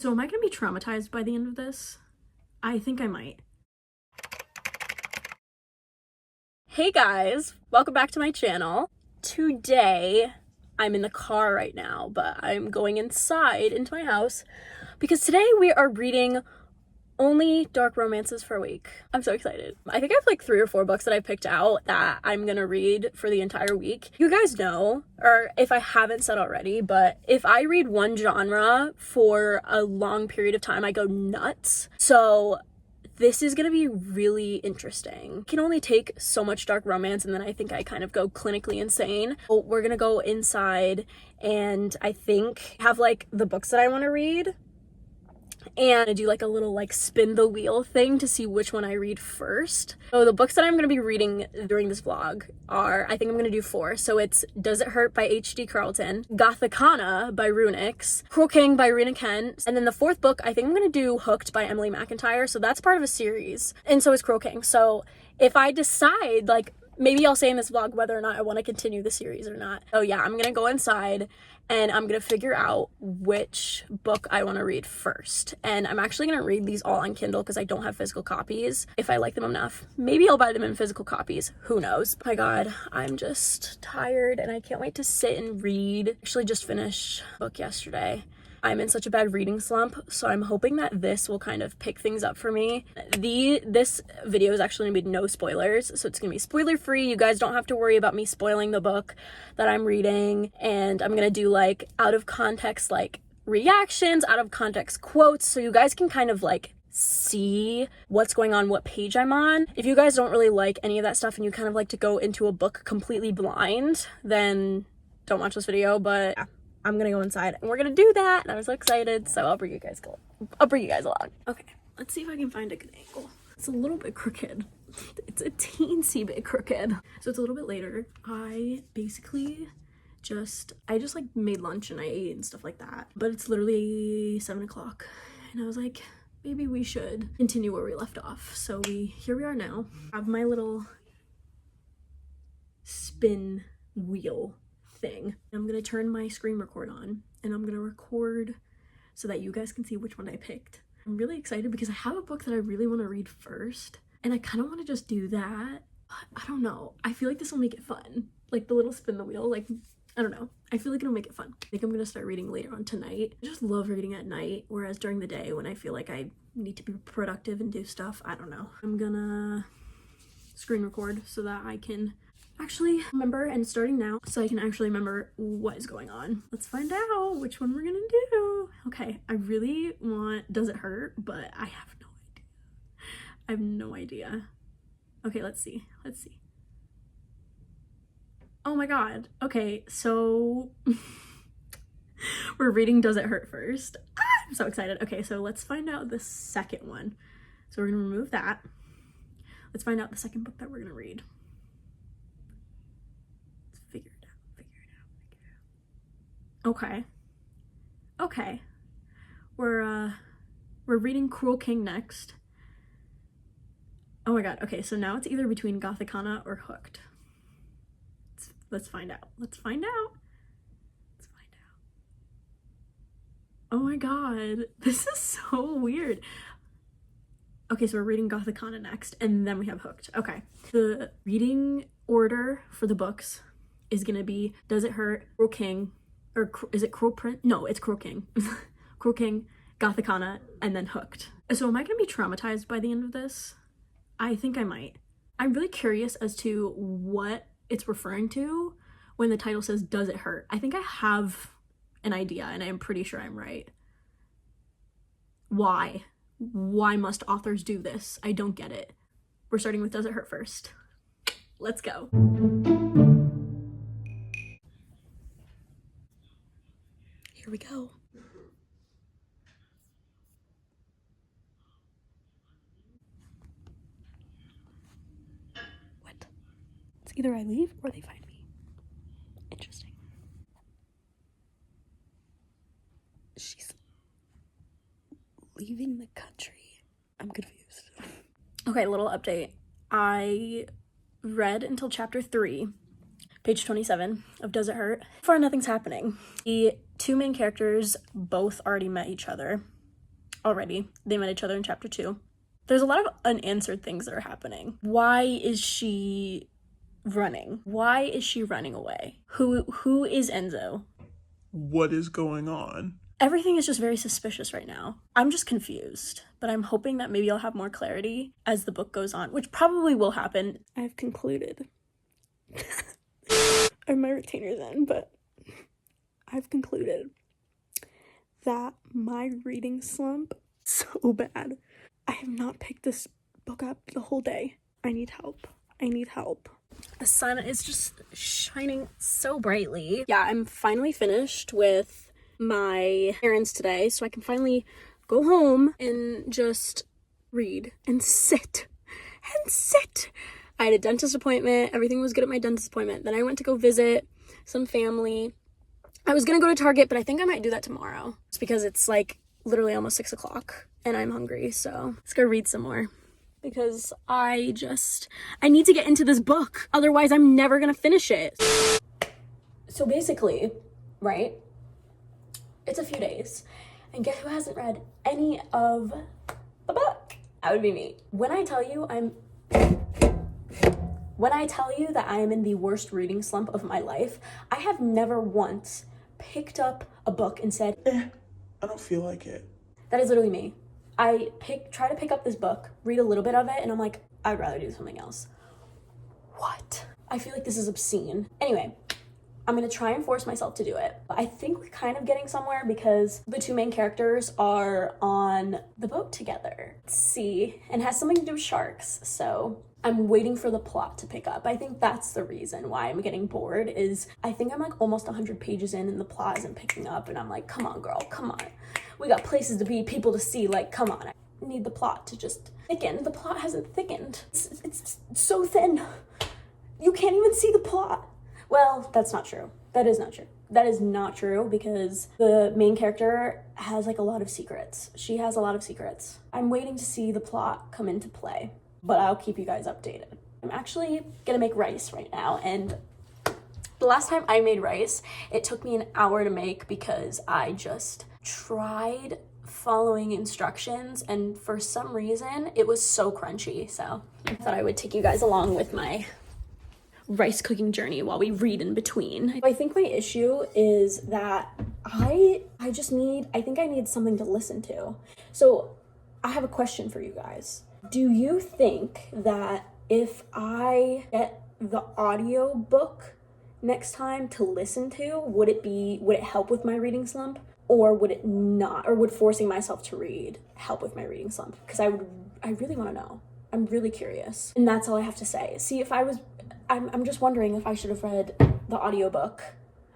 So am I gonna be traumatized by the end of this? I think I might. Hey guys, welcome back to my channel. Today, I'm in the car right now, but I'm going inside into my house because today we are reading only dark romances for a week. I'm so excited. I think I have like 3 or 4 books that I picked out that I'm gonna read for the entire week. You guys know, or if I haven't said already, but if I read one genre for a long period of time, I go nuts. So this is gonna be really interesting. I can only take so much dark romance and then I think I kind of go clinically insane. So we're gonna go inside and I think have like the books that I wanna read. And I do like a little like spin the wheel thing to see which one I read first. So the books that I'm going to be reading during this vlog are, I think I'm going to do 4. So it's Does It Hurt by H.D. Carlton, Gothicana by Runix, Cruel King by Rena Kent, and then the 4th book I think I'm going to do Hooked by Emily McIntyre. So that's part of a series, and so is Cruel King. So if I decide, like, maybe I'll say in this vlog whether or not I want to continue the series or not. So yeah, I'm gonna go inside and I'm gonna figure out which book I want to read first. And I'm actually gonna read these all on Kindle because I don't have physical copies. If I like them enough, maybe I'll buy them in physical copies. Who knows? Oh my god, I'm just tired and I can't wait to sit and read. Actually just finished a book yesterday. I'm in such a bad reading slump, so I'm hoping that this will kind of pick things up for me. This video is actually gonna be no spoilers, so it's gonna be spoiler free. You guys don't have to worry about me spoiling the book that I'm reading, and I'm gonna do like out of context like reactions, out of context quotes, so you guys can kind of like see what's going on, what page I'm on. If you guys don't really like any of that stuff and you kind of like to go into a book completely blind, then don't watch this video, but yeah. I'm gonna go inside and we're gonna do that and I'm so excited, so I'll bring you guys along. Okay, let's see if I can find a good angle. It's a little bit crooked. It's a teensy bit crooked. So it's a little bit later. I just like made lunch and I ate and stuff like that, but it's literally 7 o'clock and I was like, maybe we should continue where we left off. So here we are now. I have my little spin wheel thing. I'm gonna turn my screen record on and I'm gonna record so that you guys can see which one I picked. I'm really excited because I have a book that I really want to read first and I kind of want to just do that, but I don't know. I feel like this will make it fun. Like the little spin the wheel, like, I don't know. I feel like it'll make it fun. I think I'm gonna start reading later on tonight. I just love reading at night, whereas during the day when I feel like I need to be productive and do stuff, I don't know. I'm gonna screen record so that I can actually remember, and starting now so I can actually remember what is going on. Let's find out which one we're gonna do. Okay, I really want Does It Hurt, but I have no idea. I have no idea. Okay, let's see. Oh my god. Okay, so we're reading Does It Hurt first. I'm so excited. Okay, so let's find out the second one. So we're gonna remove that. Let's find out the second book that we're gonna read. Figure it out. Okay. We're reading Cruel King next. Oh my god. Okay, so now it's either between Gothicana or Hooked. Let's find out. Oh my god. This is so weird. Okay, so we're reading Gothicana next, and then we have Hooked. Okay. The reading order for the books is gonna be Does It Hurt, Cruel King, or is it Cruel Prince? No, it's Cruel King. Cruel King, Gothicana, and then Hooked. So am I gonna be traumatized by the end of this? I think I might. I'm really curious as to what it's referring to when the title says Does It Hurt. I think I have an idea and I'm pretty sure I'm right. Why? Why must authors do this? I don't get it. We're starting with Does It Hurt first. Let's go. Here we go. What? It's either I leave or they find me. Interesting. She's leaving the country. I'm confused. Okay, little update. I read until chapter 3, page 27 of Does It Hurt. So far, nothing's happening. The two main characters both already met each other. already. They met each other in chapter 2. There's a lot of unanswered things that are happening. Why is she running? Why is she running away? Who is Enzo? What is going on? Everything is just very suspicious right now. I'm just confused, but I'm hoping that maybe I'll have more clarity as the book goes on, which probably will happen. I've concluded. I have my retainers in, but I've concluded that my reading slump is so bad. I have not picked this book up the whole day. I need help. I need help. The sun is just shining so brightly. Yeah, I'm finally finished with my errands today, so I can finally go home and just read and sit. I had a dentist appointment. Everything was good at my dentist appointment. Then I went to go visit some family. I was gonna go to Target, but I think I might do that tomorrow. It's because it's like literally almost 6 o'clock and I'm hungry, so let's go read some more. Because I need to get into this book. Otherwise, I'm never gonna finish it. So basically, right? It's a few days. And guess who hasn't read any of the book? That would be me. When I tell you that I am in the worst reading slump of my life, I have never once picked up a book and said, I don't feel like it. That is literally me. I try to pick up this book, read a little bit of it, and I'm like, I'd rather do something else. What? I feel like this is obscene. Anyway, I'm gonna try and force myself to do it. I think we're kind of getting somewhere because the two main characters are on the boat together. See, and has something to do with sharks. So I'm waiting for the plot to pick up. I think that's the reason why I'm getting bored is I think I'm like almost 100 pages in and the plot isn't picking up and I'm like, come on girl, come on. We got places to be, people to see, like, come on. I need the plot to just thicken. The plot hasn't thickened. It's so thin. You can't even see the plot. Well, that's not true. That is not true. That is not true because the main character has like a lot of secrets. She has a lot of secrets. I'm waiting to see the plot come into play, but I'll keep you guys updated. I'm actually gonna make rice right now, and the last time I made rice, it took me an hour to make because I just tried following instructions and for some reason it was so crunchy. So I thought I would take you guys along with my rice cooking journey while we read in between. I think my issue is that I think I need something to listen to. So I have a question for you guys. Do you think that if I get the audio book next time to listen to, would it help with my reading slump? Or would it not? Or would forcing myself to read help with my reading slump? Because I really want to know. I'm really curious. And that's all I have to say. See, I'm just wondering if I should have read the audiobook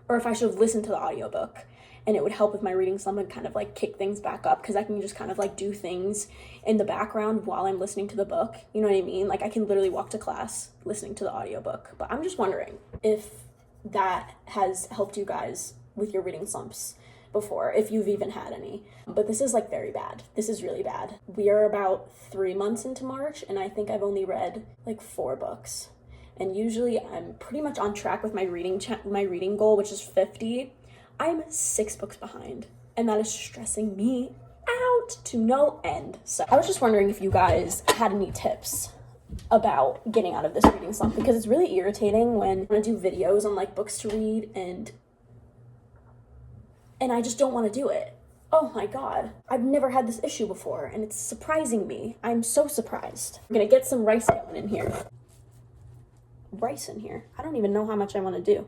or if I should have listened to the audiobook and it would help with my reading slump and kind of like kick things back up because I can just kind of like do things in the background while I'm listening to the book. You know what I mean? Like I can literally walk to class listening to the audiobook. But I'm just wondering if that has helped you guys with your reading slumps before, if you've even had any. But this is like very bad. This is really bad. We are about 3 months into March and I think I've only read like 4 books. And usually I'm pretty much on track with my reading goal, which is 50. I'm 6 books behind, and that is stressing me out to no end. So I was just wondering if you guys had any tips about getting out of this reading slump, because it's really irritating when I do videos on like books to read and I just don't want to do it. Oh my god, I've never had this issue before, and it's surprising me. I'm so surprised. I'm gonna get some rice going in here. Rice in here. I don't even know how much I want to do.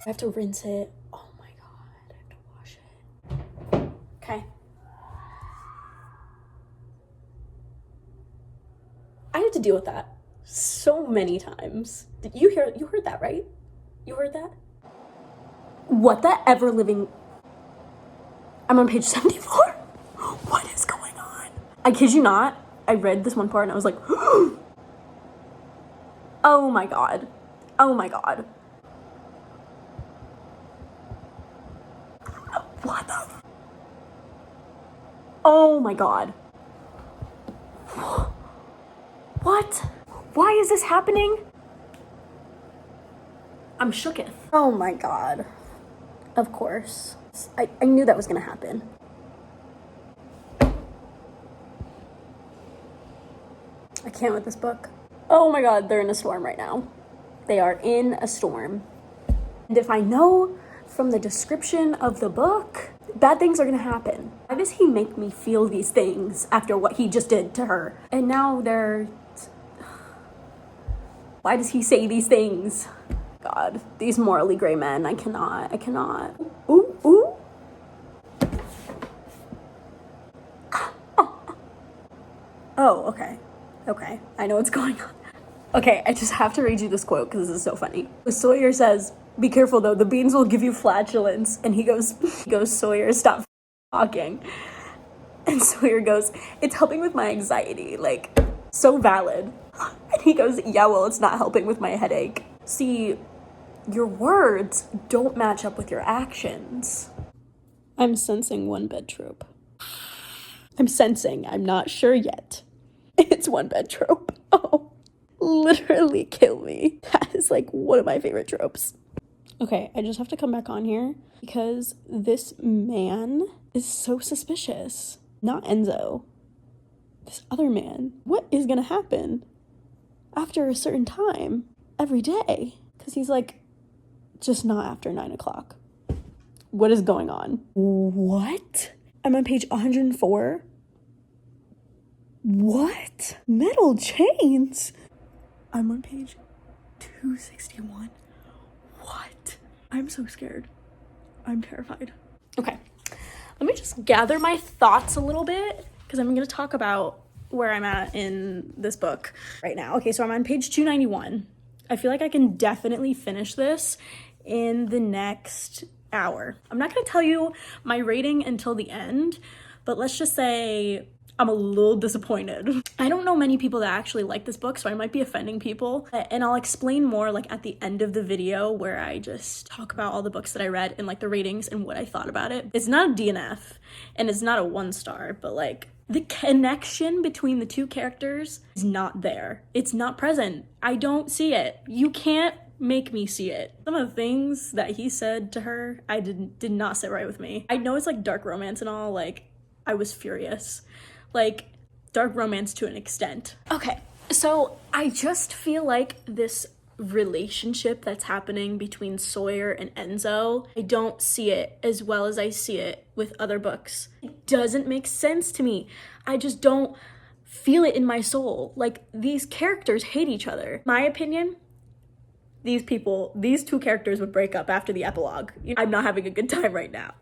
I have to rinse it. Oh my god, I have to wash it. Okay. I have to deal with that so many times. Did you heard that, right? You heard that? What the ever living... I'm on page 74. What is going on? I kid you not. I read this one part and I was like, oh my god. Oh my god. What the? Oh my god. What? Why is this happening? I'm shooketh. Oh my god. Of course. I knew that was gonna happen. I can't with this book. Oh my god, they're in a storm right now. They are in a storm. And if I know from the description of the book, bad things are gonna happen. Why does he make me feel these things after what he just did to her? And now they're... Why does he say these things? God, these morally gray men, I cannot. Ooh, ooh. Oh, okay. Okay, I know what's going on. Okay, I just have to read you this quote because this is so funny. Sawyer says, "Be careful though, the beans will give you flatulence." And he goes, "Sawyer, stop talking." And Sawyer goes, "It's helping with my anxiety." Like, so valid. And he goes, "Yeah, well, it's not helping with my headache." See, your words don't match up with your actions. I'm sensing one bed trope. I'm not sure yet. It's one bed trope. Oh, literally kill me. That is like one of my favorite tropes. Okay, I just have to come back on here because this man is so suspicious. Not Enzo. This other man. What is gonna happen after a certain time every day? Because he's like, just not after 9 o'clock. What is going on? What? I'm on page 104. What? Metal chains? I'm on page 261. What? I'm so scared. I'm terrified. Okay, let me just gather my thoughts a little bit because I'm going to talk about where I'm at in this book right now. Okay, so I'm on page 291. I feel like I can definitely finish this in the next hour. I'm not going to tell you my rating until the end, but let's just say I'm a little disappointed. I don't know many people that actually like this book, so I might be offending people. And I'll explain more like at the end of the video where I just talk about all the books that I read and like the ratings and what I thought about it. It's not a DNF and it's not a 1-star, but like the connection between the two characters is not there. It's not present. I don't see it. You can't make me see it. Some of the things that he said to her, I did not sit right with me. I know it's like dark romance and all, like I was furious. Like, dark romance to an extent. Okay, so I just feel like this relationship that's happening between Sawyer and Enzo, I don't see it as well as I see it with other books. It doesn't make sense to me. I just don't feel it in my soul. Like, these characters hate each other. My opinion, these two characters would break up after the epilogue. I'm not having a good time right now.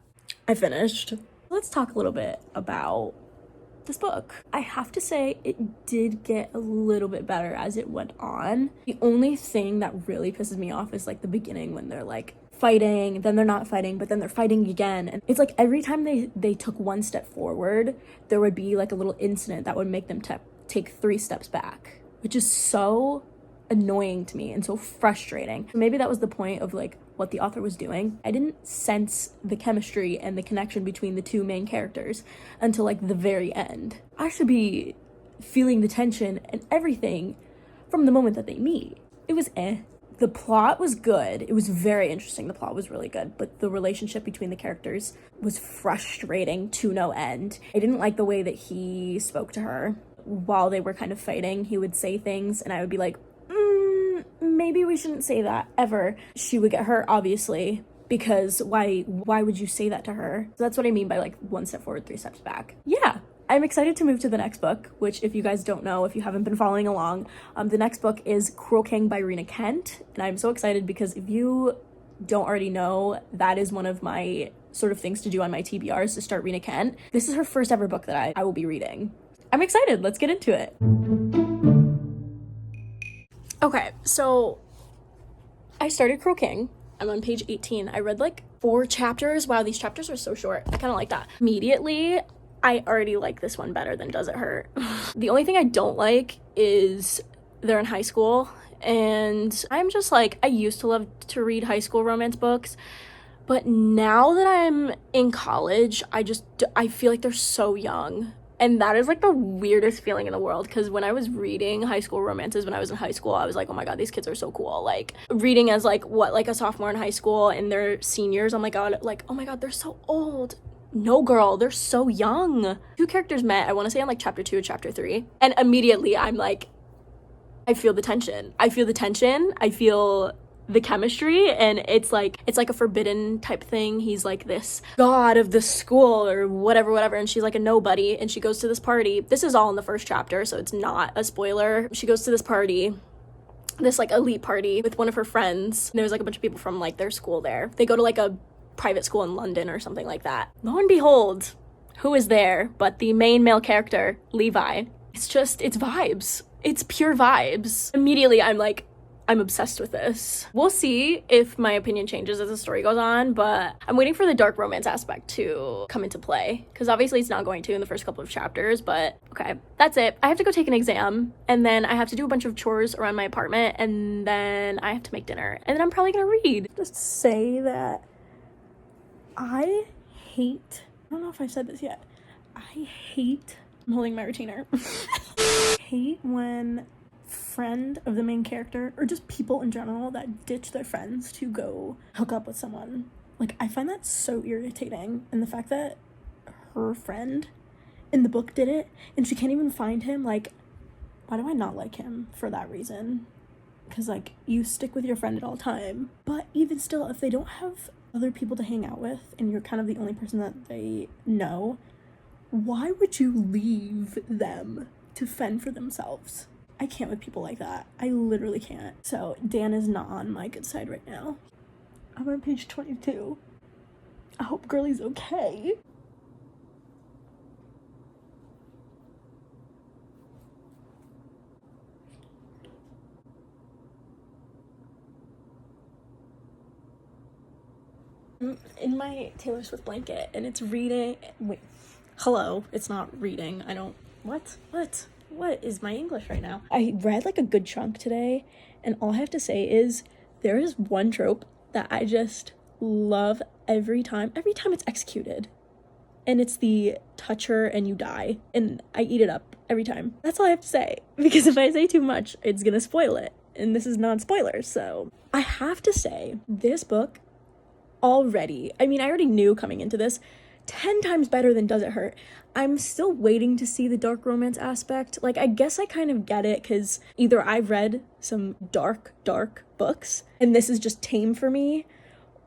I finished. Let's talk a little bit about this book. I have to say it did get a little bit better as it went on. The only thing that really pisses me off is like the beginning when they're like fighting, then they're not fighting, but then they're fighting again. And it's like every time they took one step forward, there would be like a little incident that would make them take 3 steps back, which is so annoying to me and so frustrating. Maybe that was the point of like what the author was doing. I didn't sense the chemistry and the connection between the two main characters until like the very end. I should be feeling the tension and everything from the moment that they meet. It was The plot was good. It was very interesting. The plot was really good, but the relationship between the characters was frustrating to no end. I didn't like the way that he spoke to her while they were kind of fighting. He would say things and I would be like, maybe we shouldn't say that ever. She would get hurt, obviously, because why would you say that to her? So that's what I mean by like 1 step forward, 3 steps back. Yeah, I'm excited to move to the next book, which if you guys don't know, if you haven't been following along, the next book is Cruel King by Rena Kent. And I'm so excited because if you don't already know, that is one of my sort of things to do on my TBRs to start Rena Kent. This is her first ever book that I will be reading. I'm excited. Let's get into it. Okay, so I started Cruel King. I'm on page 18. I read like 4 chapters. Wow, these chapters are so short. I kind of like that. Immediately, I already like this one better than Does It Hurt. The only thing I don't like is they're in high school. And I'm just like, I used to love to read high school romance books. But now that I'm in college, I feel like they're so young. And that is like the weirdest feeling in the world, because when I was reading high school romances when I was in high school, I was like, oh my god, these kids are so cool. Like reading as like a sophomore in high school and they're seniors, oh my god, they're so old. No, girl, they're so young. Two characters met, I want to say, on like chapter 2 or chapter 3, and immediately I'm like, I feel the tension. I feel the chemistry, and it's like a forbidden type thing. He's like this god of the school or whatever, and she's like a nobody, and she goes to this party. This is all in the first chapter, so it's not a spoiler. She goes to this party, this like elite party with one of her friends. There's like a bunch of people from like their school there. They go to like a private school in London or something like that. Lo and behold, who is there but the main male character, Levi. It's vibes. It's pure vibes. Immediately I'm like, I'm obsessed with this. We'll see if my opinion changes as the story goes on, but I'm waiting for the dark romance aspect to come into play, because obviously it's not going to in the first couple of chapters. But okay, that's it. I have to go take an exam, and then I have to do a bunch of chores around my apartment, and then I have to make dinner, and then I'm probably gonna read. Just say that I don't know if I've said this yet, I'm holding my retainer. Hate when friend of the main character, or just people in general, that ditch their friends to go hook up with someone. Like, I find that so irritating, and the fact that her friend in the book did it and she can't even find him, like, why do I not like him for that reason? Because like, you stick with your friend at all time, but even still, if they don't have other people to hang out with and you're kind of the only person that they know, why would you leave them to fend for themselves? I can't with people like that. I literally can't. So Dan is not on my good side right now. I'm on page 22. I hope Girlie's okay. I'm in my Taylor Swift blanket, and it's reading. Wait, hello. It's not reading. I don't. What is my English right now? I read like a good chunk today, and all I have to say is there is one trope that I just love every time it's executed, and it's the touch her and you die, and I eat it up every time. That's all I have to say, because if I say too much, it's gonna spoil it, and this is non-spoiler. So I have to say, this book already, I mean, I already knew coming into this, 10 times better than Does It Hurt. I'm still waiting to see the dark romance aspect. Like, I guess I kind of get it, because either I've read some dark books and this is just tame for me,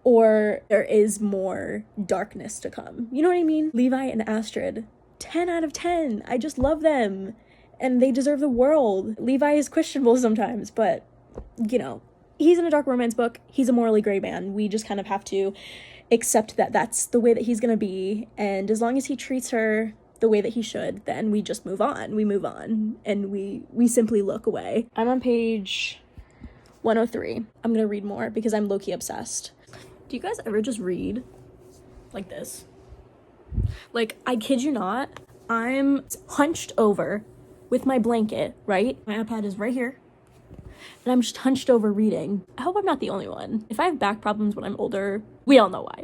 or there is more darkness to come. You know what I mean? Levi and Astrid, 10 out of 10. I just love them, and they deserve the world. Levi is questionable sometimes, but, you know, he's in a dark romance book. He's a morally gray man. We just kind of have to accept that that's the way that he's gonna be, and as long as he treats her the way that he should, then we just move on. We move on, and we simply look away. I'm on page 103. I'm gonna read more because I'm low-key obsessed. Do you guys ever just read like this? Like, I kid you not, I'm hunched over with my blanket, right? My iPad is right here, and I'm just hunched over reading. I hope I'm not the only one. If I have back problems when I'm older, we all know why.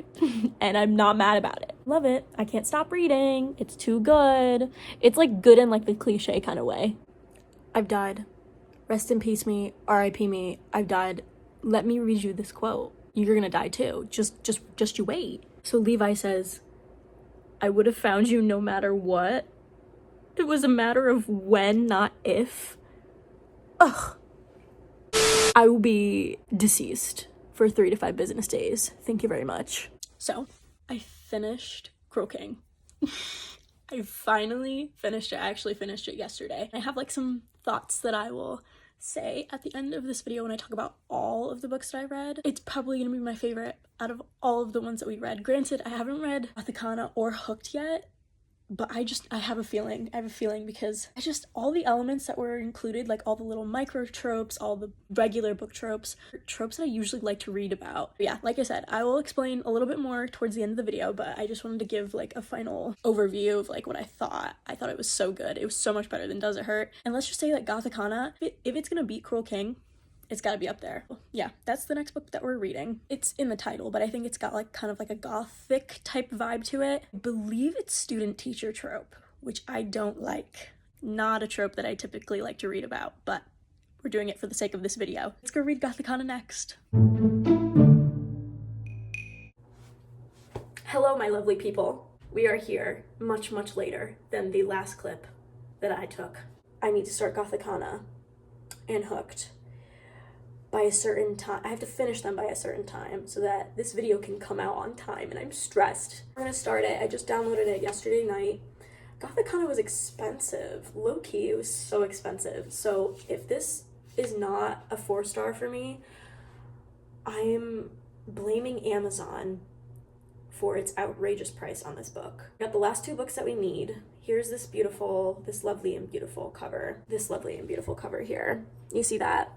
And I'm not mad about it. Love it. I can't stop reading. It's too good. It's like good in like the cliche kind of way. I've died. Rest in peace me. R.I.P. me. I've died. Let me read you this quote. You're gonna die too. Just you wait. So Levi says, I would have found you no matter what. It was a matter of when, not if. Ugh. I will be deceased for 3 to 5 business days. Thank you very much. So, I finished Croaking. I finally finished it. I actually finished it yesterday. I have like some thoughts that I will say at the end of this video when I talk about all of the books that I read. It's probably gonna be my favorite out of all of the ones that we read. Granted, I haven't read Gothicana or Hooked yet, but I have a feeling because all the elements that were included, like all the little micro tropes, all the regular book tropes that I usually like to read about. But yeah, like I said, I will explain a little bit more towards the end of the video, but I just wanted to give like a final overview of like what I thought. I thought it was so good. It was so much better than Does It Hurt. And let's just say that Gothicana, if it's gonna beat Cruel King, it's gotta be up there. Yeah, that's the next book that we're reading. It's in the title, but I think it's got like kind of like a gothic type vibe to it. I believe it's student teacher trope, which I don't like. Not a trope that I typically like to read about, but we're doing it for the sake of this video. Let's go read Gothicana next. Hello, my lovely people. We are here much, much later than the last clip that I took. I need to start Gothicana and Hooked by a certain time. I have to finish them by a certain time so that this video can come out on time, and I'm stressed. I'm gonna start it. I just downloaded it yesterday night. Gothicana was expensive. Low-key, it was so expensive. So if this is not a 4-star for me, I'm blaming Amazon for its outrageous price on this book. We got the last 2 books that we need. Here's this lovely and beautiful cover. This lovely and beautiful cover here. You see that?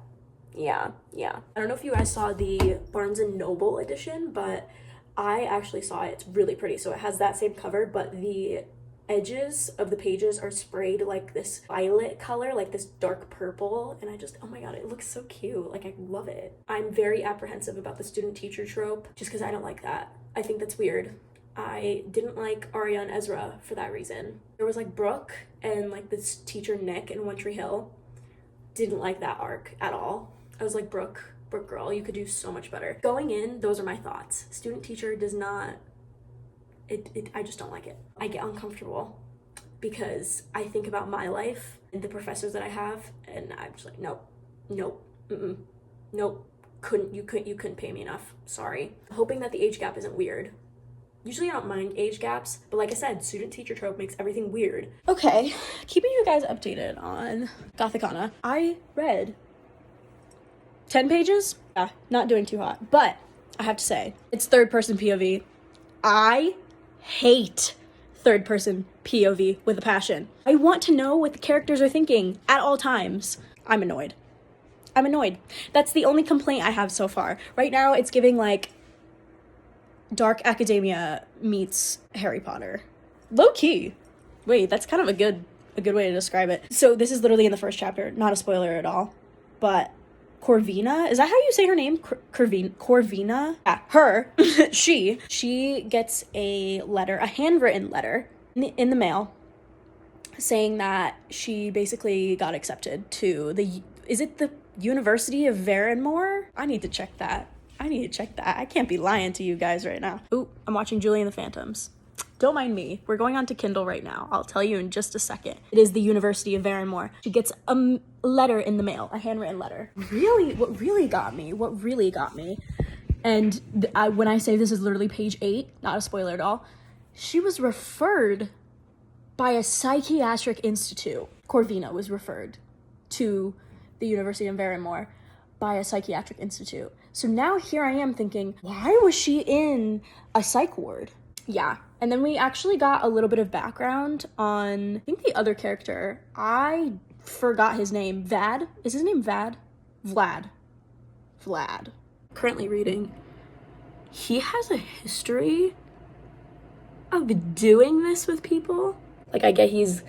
Yeah. I don't know if you guys saw the Barnes & Noble edition, but I actually saw it. It's really pretty. So it has that same cover, but the edges of the pages are sprayed like this violet color, like this dark purple, and oh my god, it looks so cute. Like, I love it. I'm very apprehensive about the student-teacher trope, just because I don't like that. I think that's weird. I didn't like Arya and Ezra for that reason. There was like Brooke and like this teacher Nick in One Tree Hill. Didn't like that arc at all. I was like, Brooke girl, you could do so much better. Going in, those are my thoughts. Student-teacher does not, I just don't like it. I get uncomfortable because I think about my life and the professors that I have, and I'm just like, nope, you couldn't pay me enough. Sorry. I'm hoping that the age gap isn't weird. Usually I don't mind age gaps, but like I said, student-teacher trope makes everything weird. Okay, keeping you guys updated on Gothicana. I read 10 pages. Yeah, not doing too hot, but I have to say, it's third-person POV. I hate third-person POV with a passion. I want to know what the characters are thinking at all times. I'm annoyed. That's the only complaint I have so far. Right now, it's giving like Dark Academia meets Harry Potter. Low key. Wait, that's kind of a good way to describe it. So this is literally in the first chapter. Not a spoiler at all. But Corvina, is that how you say her name? Corvina? Yeah, her. She gets a letter, a handwritten letter in the mail saying that she basically got accepted to is it the University of Verranmore? I need to check that. I can't be lying to you guys right now. Ooh, I'm watching Julie and the Phantoms. Don't mind me. We're going on to Kindle right now. I'll tell you in just a second. It is the University of Verranmore. She gets a letter in the mail, a handwritten letter. What really got me, and when I say this is literally page 8, not a spoiler at all, she was referred by a psychiatric institute. Corvina was referred to the University of Verranmore by a psychiatric institute. So now here I am thinking, why was she in a psych ward? Yeah. And then we actually got a little bit of background on, I think, the other character. I forgot his name. Vad? Is his name Vad? Vlad. Currently reading. He has a history of doing this with people. Like, I get he's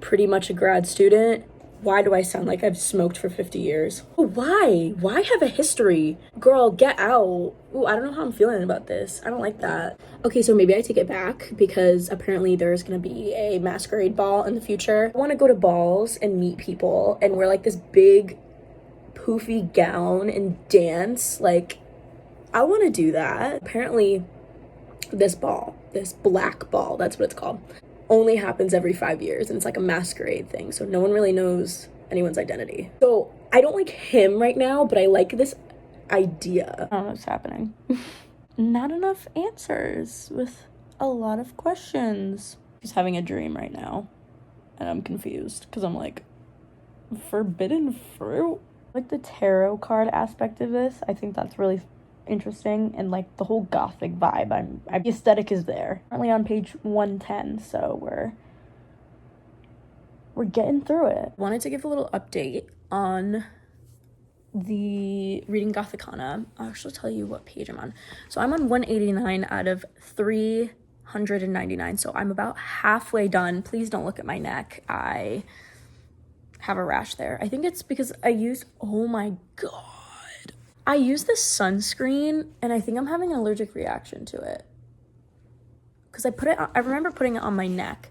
pretty much a grad student. Why do I sound like I've smoked for 50 years? Oh, why? Why have a history? Girl, get out. Ooh, I don't know how I'm feeling about this. I don't like that. Okay, so maybe I take it back because apparently there's gonna be a masquerade ball in the future. I wanna go to balls and meet people and wear like this big poofy gown and dance. Like, I wanna do that. Apparently this black ball, that's what it's called, only happens every 5 years, and it's like a masquerade thing, so no one really knows anyone's identity. So I don't like him right now, but I like this idea. I don't know what's happening. Not enough answers with a lot of questions. He's having a dream right now, and I'm confused because I'm like, forbidden fruit? Like the tarot card aspect of this, I think that's really interesting, and like the whole gothic vibe, the aesthetic is there. Currently on page 110, so we're getting through it. Wanted to give a little update on the reading Gothicana. I'll actually tell you what page I'm on. So I'm on 189 out of 399, so I'm about halfway done. Please don't look at my neck. I have a rash there. I think it's because oh my god, I use this sunscreen and I think I'm having an allergic reaction to it. Because I remember putting it on my neck.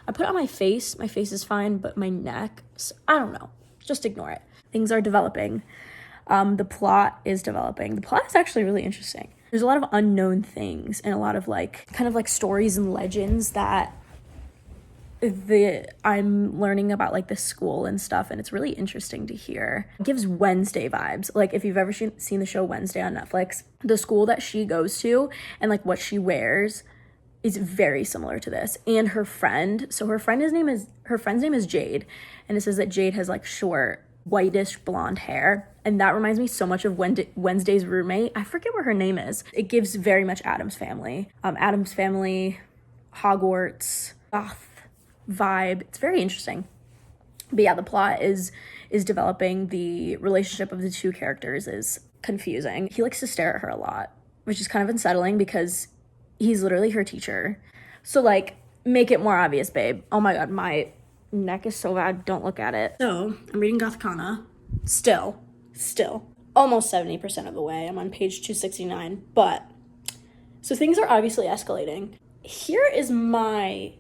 I put it on my face. My face is fine, but my neck, I don't know. Just ignore it. Things are developing. The plot is developing. The plot is actually really interesting. There's a lot of unknown things and a lot of kind of stories and legends that I'm learning about the school and stuff, and it's really interesting to hear. It gives Wednesday vibes. If you've ever seen the show Wednesday on Netflix, the school that she goes to and what she wears is very similar to this. And her friend, so her friend's name is Jade, and it says that Jade has short whitish blonde hair, and that reminds me so much of Wednesday's roommate. I forget what her name is. It gives very much Addams Family, Hogwarts, goth vibe. It's very interesting. But yeah, the plot is developing. The relationship of the two characters is confusing. He likes to stare at her a lot, which is kind of unsettling because he's literally her teacher. So make it more obvious, babe. Oh my god, my neck is so bad. Don't look at it. So I'm reading Gothicana. Still almost 70% of the way. I'm on page 269. But so things are obviously escalating. Here is my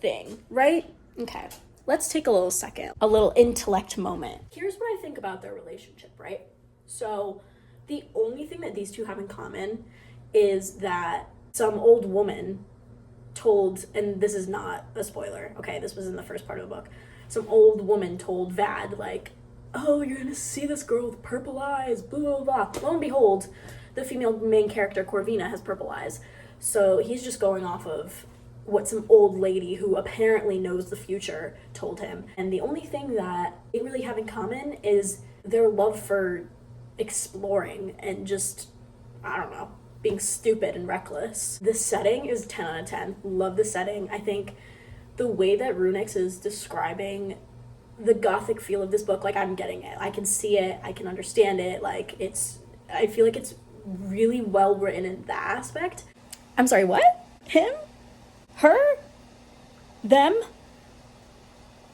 thing, right? Okay, let's take a little intellect moment. Here's what I think about their relationship, right? So the only thing that these two have in common is that some old woman told, and this is not a spoiler, okay, this was in the first part of the book, some old woman told Vad, oh, you're gonna see this girl with purple eyes, blah, blah, blah. Lo and behold, the female main character, Corvina, has purple eyes. So he's just going off of what some old lady who apparently knows the future told him. And the only thing that they really have in common is their love for exploring and just, I don't know, being stupid and reckless. The setting is 10 out of 10. Love the setting. I think the way that Runix is describing the gothic feel of this book, I'm getting it. I can see it. I can understand it. I feel like it's really well written in that aspect. I'm sorry, what? Him? Her? Them?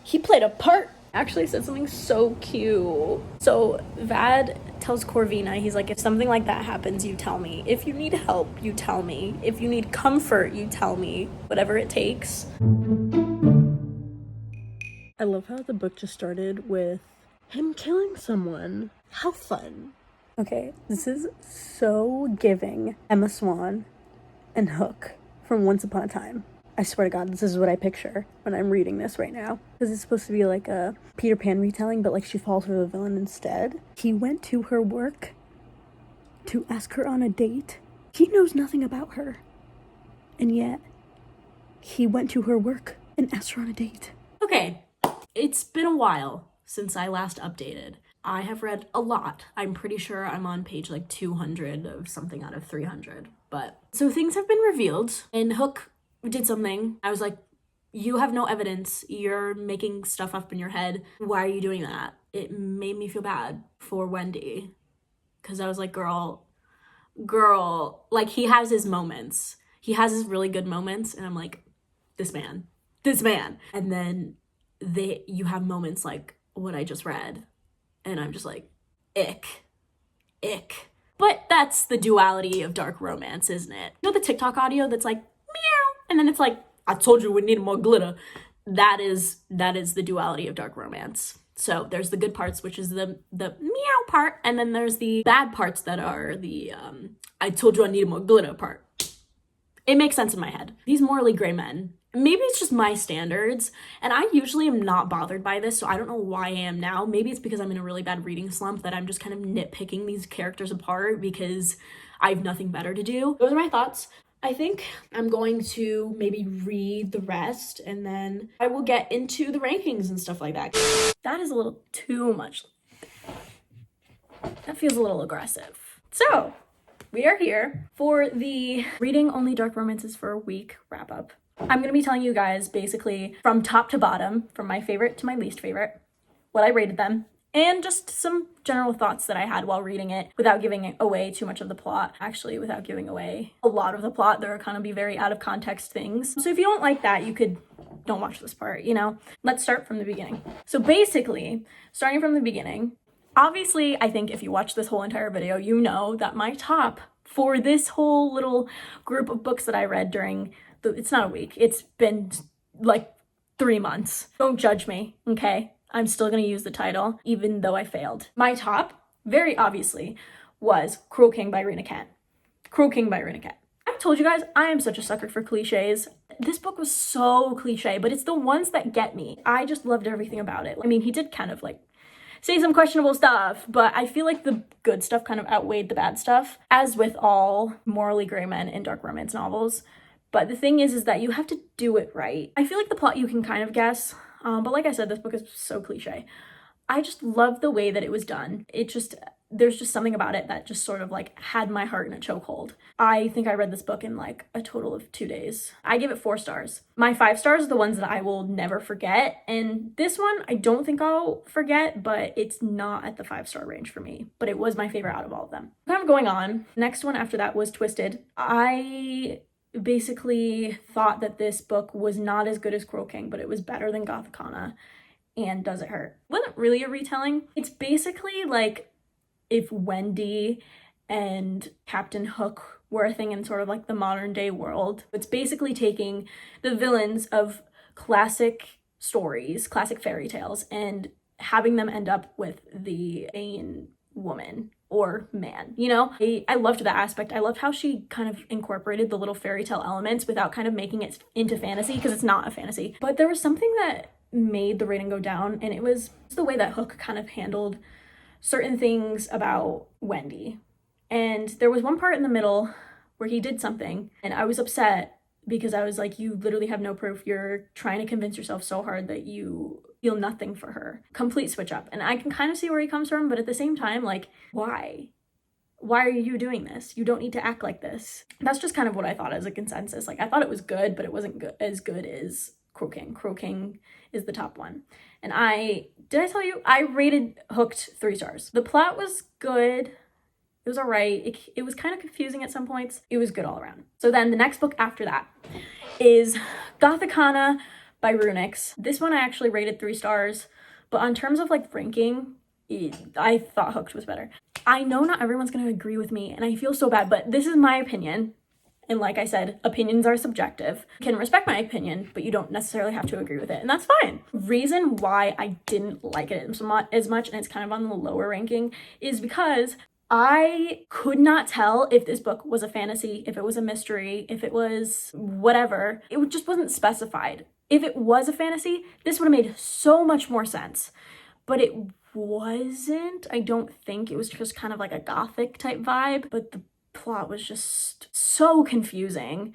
He played a part. Actually said something so cute. So Vad tells Corvina, he's like, if something like that happens, you tell me. If you need help, you tell me. If you need comfort, you tell me. Whatever it takes. I love how the book just started with him killing someone. How fun. Okay, this is so giving Emma Swan and Hook from Once Upon a Time. I swear to God, this is what I picture when I'm reading this right now. Because it's supposed to be a Peter Pan retelling, but she falls for the villain instead. He went to her work to ask her on a date. He knows nothing about her. And yet, he went to her work and asked her on a date. Okay, it's been a while since I last updated. I have read a lot. I'm pretty sure I'm on page 200 of something out of 300. But so things have been revealed, and Hook did something. I was like, you have no evidence. You're making stuff up in your head. Why are you doing that? It made me feel bad for Wendy. Because I was like, girl, he has his moments. He has his really good moments. And I'm like, this man. And then you have moments like what I just read. And I'm just like, ick. But that's the duality of dark romance, isn't it? You know the TikTok audio that's like, meow, and then it's like, I told you we needed more glitter. That is the duality of dark romance. So there's the good parts, which is the meow part, and then there's the bad parts that are the I told you I needed more glitter part. It makes sense in my head. These morally gray men, maybe it's just my standards, and I usually am not bothered by this, so I don't know why I am now. Maybe it's because I'm in a really bad reading slump that I'm just kind of nitpicking these characters apart because I have nothing better to do. Those are my thoughts. I think I'm going to maybe read the rest and then I will get into the rankings and stuff like that. That is a little too much. That feels a little aggressive. So, we are here for the Reading Only Dark Romances for a Week wrap up. I'm going to be telling you guys basically from top to bottom, from my favorite to my least favorite, what I rated them, and just some general thoughts that I had while reading it without giving away too much of the plot. Actually, without giving away a lot of the plot, there are kind of be very out of context things. So if you don't like that, don't watch this part, Let's start from the beginning. So basically, starting from the beginning, obviously, I think if you watch this whole entire video, you know that my top for this whole little group of books that I read during it's not a week, it's been like 3 months. Don't judge me, okay? I'm still gonna use the title, even though I failed. My top, very obviously, was Cruel King by Rena Kent. Cruel King by Rena Kent. I told you guys, I am such a sucker for cliches. This book was so cliche, but it's the ones that get me. I just loved everything about it. I mean, he did kind of like say some questionable stuff, but I feel like the good stuff kind of outweighed the bad stuff, as with all morally gray men in dark romance novels. But the thing is that you have to do it right. I feel like the plot you can kind of guess, but like I said, this book is so cliche. I just love the way that it was done. There's just something about it that just sort of like had my heart in a chokehold. I think I read this book in like a total of 2 days. I give it 4 stars. My 5 stars are the ones that I will never forget. And this one, I don't think I'll forget, but it's not at the 5-star range for me. But it was my favorite out of all of them. Kind of going on. Next one after that was Twisted. I basically thought that this book was not as good as Cruel King, but it was better than Gothicana and Does It Hurt. It wasn't really a retelling. It's basically like if Wendy and Captain Hook were a thing in sort of like the modern day world. It's basically taking the villains of classic stories, classic fairy tales, and having them end up with the main woman or man, you know? I loved that aspect. I loved how she kind of incorporated the little fairy tale elements without kind of making it into fantasy, because it's not a fantasy. But there was something that made the rating go down, and it was the way that Hook kind of handled certain things about Wendy. And there was one part in the middle where he did something, and I was upset because I was like, you literally have no proof. You're trying to convince yourself so hard that you feel nothing for her. Complete switch up. And I can kind of see where he comes from, but at the same time, like, why? Why are you doing this? You don't need to act like this. That's just kind of what I thought as a consensus. Like, I thought it was good, but it wasn't as good as Cruel King. Cruel King is the top one. And did I tell you? I rated Hooked 3 stars. The plot was good. It was all right. It was kind of confusing at some points. It was good all around. So then the next book after that is Gothicana by Runix. This one I actually rated 3 stars, but on terms of like ranking, I thought Hooked was better. I know not everyone's going to agree with me, and I feel so bad, but this is my opinion. And like I said, opinions are subjective. You can respect my opinion, but you don't necessarily have to agree with it, and that's fine. Reason why I didn't like it as much, and it's kind of on the lower ranking, is because I could not tell if this book was a fantasy, if it was a mystery, if it was whatever. It just wasn't specified. If it was a fantasy, this would have made so much more sense. But it wasn't. I don't think. It was just kind of like a gothic type vibe. But the plot was just so confusing,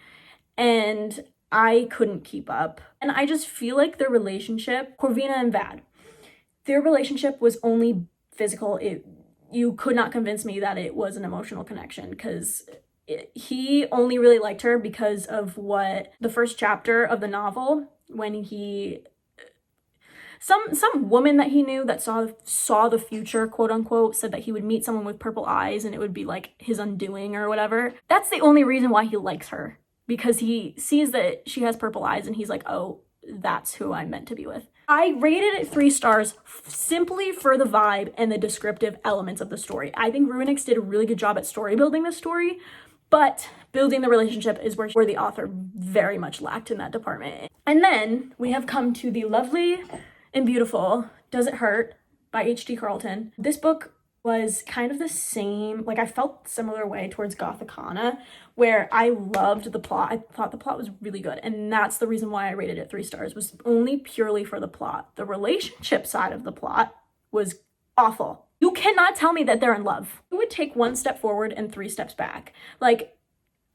and I couldn't keep up. And I just feel like their relationship, Corvina and Vad, their relationship was only physical. You could not convince me that it was an emotional connection, because he only really liked her because of what the first chapter of the novel, when some woman that he knew that saw the future, quote unquote, said that he would meet someone with purple eyes and it would be like his undoing or whatever. That's the only reason why he likes her, because he sees that she has purple eyes and he's like, oh, that's who I'm meant to be with. I rated it 3 stars simply for the vibe and the descriptive elements of the story. I think Runix did a really good job at story building this story, but building the relationship is where the author very much lacked in that department. And then we have come to the lovely and beautiful Does It Hurt by H.D. Carlton. This book was kind of the same, like I felt similar way towards Gothicana, where I loved the plot. I thought the plot was really good, and that's the reason why I rated it 3 stars, was only purely for the plot. The relationship side of the plot was awful. You cannot tell me that they're in love. You would take 1 step forward and 3 steps back. Like,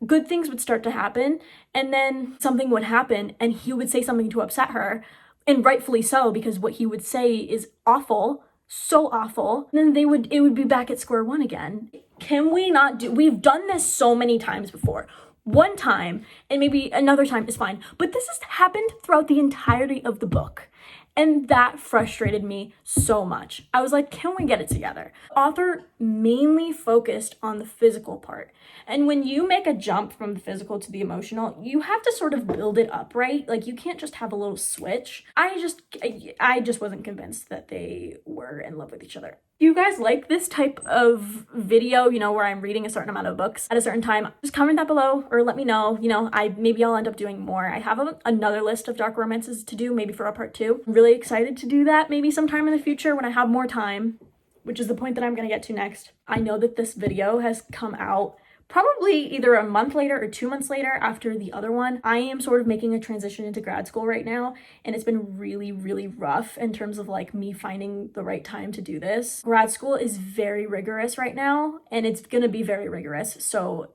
good things would start to happen, and then something would happen, and he would say something to upset her, and rightfully so, because what he would say is awful, so awful. And then it would be back at square one again. Can we not we've done this so many times before. One time, and maybe another time is fine, but this has happened throughout the entirety of the book. And that frustrated me so much. I was like, can we get it together? The author mainly focused on the physical part. And when you make a jump from the physical to the emotional, you have to sort of build it up, right? Like, you can't just have a little switch. I just wasn't convinced that they were in love with each other Do you guys like this type of video, you know, where I'm reading a certain amount of books at a certain time? Just comment that below or let me know. You know, maybe I'll end up doing more. I have another list of dark romances to do, maybe for a part 2. I'm really excited to do that maybe sometime in the future when I have more time, which is the point that I'm gonna get to next. I know that this video has come out probably either a month later or 2 months later after the other one. I am sort of making a transition into grad school right now, and it's been really, really rough in terms of like me finding the right time to do this. Grad school is very rigorous right now, and it's gonna be very rigorous. So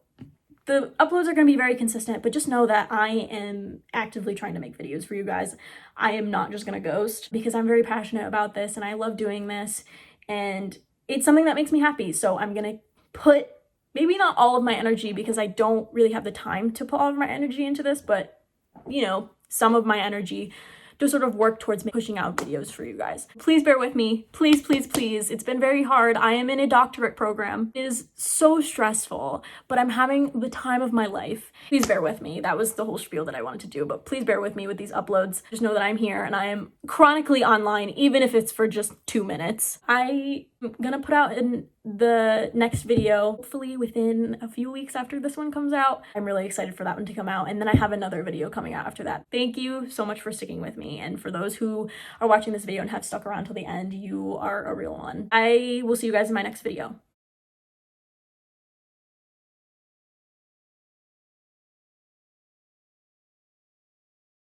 the uploads are gonna be very consistent, but just know that I am actively trying to make videos for you guys. I am not just gonna ghost because I'm very passionate about this and I love doing this, and it's something that makes me happy. So I'm gonna put maybe not all of my energy, because I don't really have the time to put all of my energy into this, but you know, some of my energy to sort of work towards pushing out videos for you guys. Please bear with me. Please, please, please. It's been very hard. I am in a doctorate program. It is so stressful, but I'm having the time of my life. Please bear with me. That was the whole spiel that I wanted to do, but please bear with me with these uploads. Just know that I'm here and I am chronically online, even if it's for just 2 minutes. I'm gonna put out the next video hopefully within a few weeks after this one comes out. I'm really excited for that one to come out, and then I have another video coming out after that. Thank you so much for sticking with me, and for those who are watching this video and have stuck around till the end, you are a real one. I will see you guys in my next video.